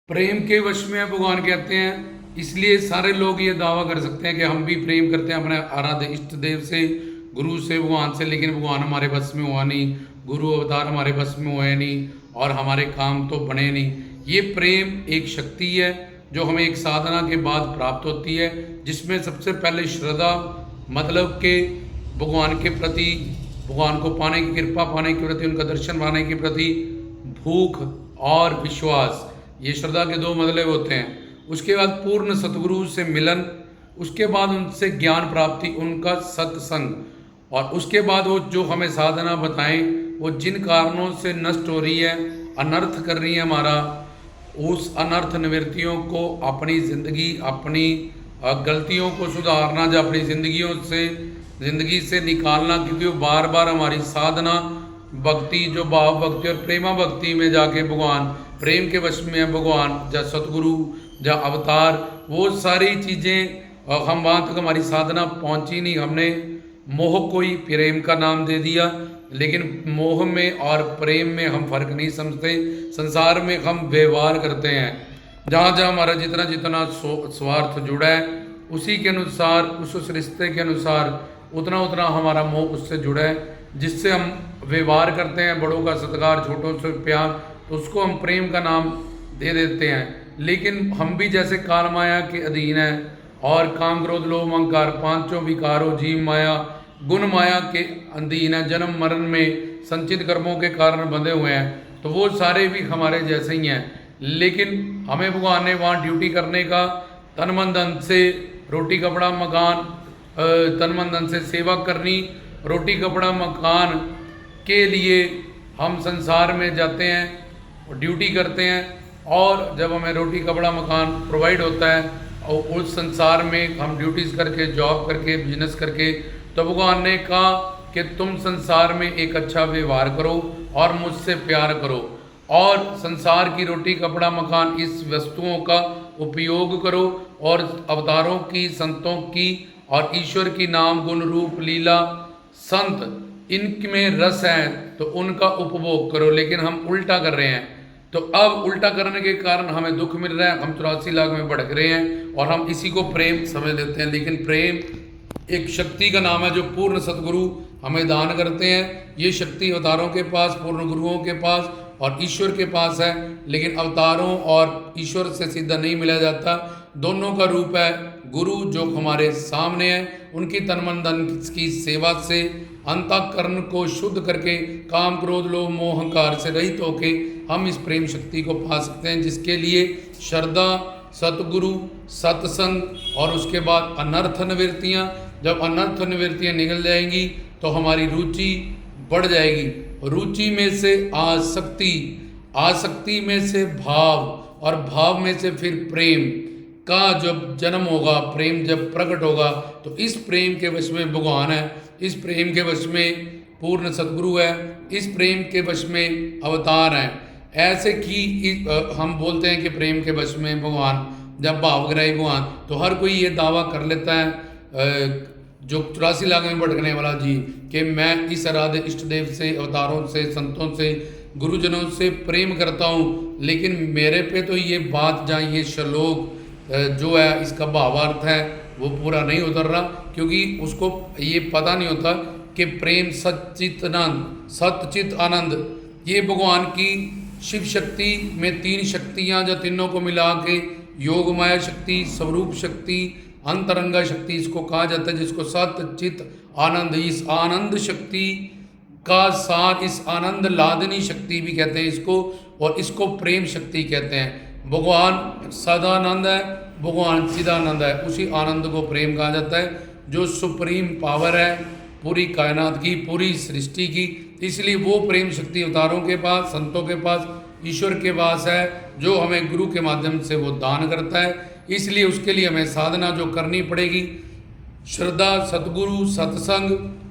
प्रेम के वश में है भगवान कहते हैं। इसलिए सारे लोग ये दावा कर सकते हैं कि हम भी प्रेम करते हैं अपने आराध्य इष्ट देव से, गुरु से, भगवान से, लेकिन भगवान हमारे बस में हुआ नहीं, गुरु अवतार हमारे बस में हुए नहीं और हमारे काम तो बने नहीं। ये प्रेम एक शक्ति है जो हमें एक साधना के बाद प्राप्त होती है, जिसमें सबसे पहले श्रद्धा, मतलब के भगवान के प्रति, भगवान को पाने की, कृपा पाने के प्रति, उनका दर्शन पाने के प्रति भूख और विश्वास, ये श्रद्धा के दो मतलब होते हैं। उसके बाद पूर्ण सतगुरु से मिलन, उसके बाद उनसे ज्ञान प्राप्ति, उनका सत्संग, और उसके बाद वो जो हमें साधना बताएं, वो जिन कारणों से नष्ट हो रही है, अनर्थ कर रही है हमारा, उस अनर्थ निवृत्तियों को अपनी ज़िंदगी, अपनी गलतियों को सुधारना, जो अपनी ज़िंदगी से निकालना, क्योंकि वो बार बार हमारी साधना भक्ति, जो भाव भक्ति और प्रेमा भक्ति में जाके भगवान प्रेम के वश में है, भगवान या सतगुरु या अवतार, वो सारी चीज़ें हम वहाँ तक हमारी साधना पहुँची नहीं। हमने मोह को ही प्रेम का नाम दे दिया, लेकिन मोह में और प्रेम में हम फर्क नहीं समझते। संसार में हम व्यवहार करते हैं, जहाँ जहाँ हमारा जितना जितना स्वार्थ जुड़ा है, उसी के अनुसार, उस रिश्ते के अनुसार उतना उतना हमारा मोह उससे जुड़ा है, जिससे हम व्यवहार करते हैं, बड़ों का सत्कार, छोटों से प्यार, तो उसको हम प्रेम का नाम दे देते हैं। लेकिन हम भी जैसे काल माया के अधीन हैं, और काम क्रोध लोभ अहंकार पांचों विकारों जीव माया गुण माया के अधीन है, जन्म मरण में संचित कर्मों के कारण बंधे हुए हैं, तो वो सारे भी हमारे जैसे ही हैं। लेकिन हमें भगवान ने वहाँ ड्यूटी करने का, तन मन धन से रोटी कपड़ा मकान, तन मन धन से सेवा करनी, रोटी कपड़ा मकान के लिए हम संसार में जाते हैं और ड्यूटी करते हैं, और जब हमें रोटी कपड़ा मकान प्रोवाइड होता है और उस संसार में हम ड्यूटीज़ करके, जॉब करके, बिजनेस करके, तो भगवान ने कहा कि तुम संसार में एक अच्छा व्यवहार करो और मुझसे प्यार करो, और संसार की रोटी कपड़ा मकान इस वस्तुओं का उपयोग करो, और अवतारों की, संतों की और ईश्वर की नाम गुण रूप लीला संत, इनमें रस है तो उनका उपभोग करो। लेकिन हम उल्टा कर रहे हैं, तो अब उल्टा करने के कारण हमें दुख मिल रहा है, हम 84 लाख में भटक रहे हैं और हम इसी को प्रेम समझ लेते हैं। लेकिन प्रेम एक शक्ति का नाम है जो पूर्ण सतगुरु हमें दान करते हैं। ये शक्ति अवतारों के पास, पूर्ण गुरुओं के पास और ईश्वर के पास है, लेकिन अवतारों और ईश्वर से सीधा नहीं मिला जाता। दोनों का रूप है गुरु जो हमारे सामने है, उनकी तन मन धन की सेवा से अंतःकरण को शुद्ध करके, काम क्रोध लोभ मोह अहंकार से रहित होके हम इस प्रेम शक्ति को पा सकते हैं, जिसके लिए श्रद्धा, सतगुरु, सत्संग और उसके बाद अनर्थ निवृत्तियाँ। जब अनर्थ निवृत्तियाँ निकल जाएंगी तो हमारी रुचि बढ़ जाएगी, रुचि में से आसक्ति, आसक्ति में से भाव, और भाव में से फिर प्रेम का जब जन्म होगा, प्रेम जब प्रकट होगा, तो इस प्रेम के वश में भगवान है, इस प्रेम के वश में पूर्ण सतगुरु है, इस प्रेम के वश में अवतार हैं। ऐसे कि हम बोलते हैं कि प्रेम के वश में भगवान, जब भावग्राही भगवान, तो हर कोई ये दावा कर लेता है जो 84 लाख में भटकने वाला जी, कि मैं इस आराध्य इष्ट देव से, अवतारों से, संतों से, गुरुजनों से प्रेम करता हूँ, लेकिन मेरे पे तो ये बात, जहाँ ये श्लोक जो है इसका भावार्थ है वो पूरा नहीं उतर रहा, क्योंकि उसको ये पता नहीं होता कि प्रेम सच्चित आनंद, सतचित आनंद, ये भगवान की शिव शक्ति में तीन शक्तियाँ, जो तीनों को मिला के योग माया शक्ति, स्वरूप शक्ति, अंतरंगा शक्ति इसको कहा जाता है, जिसको सतचित आनंद, इस आनंद शक्ति का साथ, इस आनंद लादनी शक्ति भी कहते हैं इसको, और इसको प्रेम शक्ति कहते हैं। भगवान सदानंद है, भगवान चिदानंद है, उसी आनंद को प्रेम कहा जाता है, जो सुप्रीम पावर है पूरी कायनात की, पूरी सृष्टि की। इसलिए वो प्रेम शक्ति अवतारों के पास, संतों के पास, ईश्वर के पास है, जो हमें गुरु के माध्यम से वो दान करता है। इसलिए उसके लिए हमें साधना जो करनी पड़ेगी, श्रद्धा, सतगुरु, सत्संग,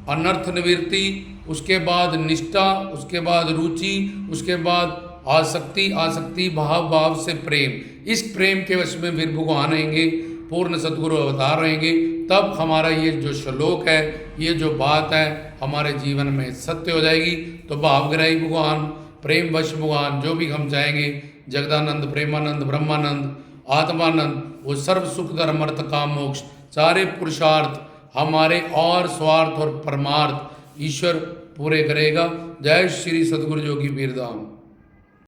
अनर्थ निवृत्ति, उसके बाद निष्ठा, उसके बाद रुचि, उसके बाद आसक्ति, आसक्ति भाव, भाव से प्रेम। इस प्रेम के वश में फिर भगवान रहेंगे, पूर्ण सतगुरु अवतार रहेंगे, तब हमारा ये जो श्लोक है, ये जो बात है हमारे जीवन में सत्य हो जाएगी। तो भावग्राही भगवान, प्रेम वश भगवान, जो भी हम चाहेंगे जगदानंद, प्रेमानंद, ब्रह्मानंद, आत्मानंद, वो सर्व सुख धर्म अर्थ काम मोक्ष सारे पुरुषार्थ हमारे और स्वार्थ और परमार्थ ईश्वर पूरे करेगा। जय श्री सद्गुरु जोगी पीर धाम।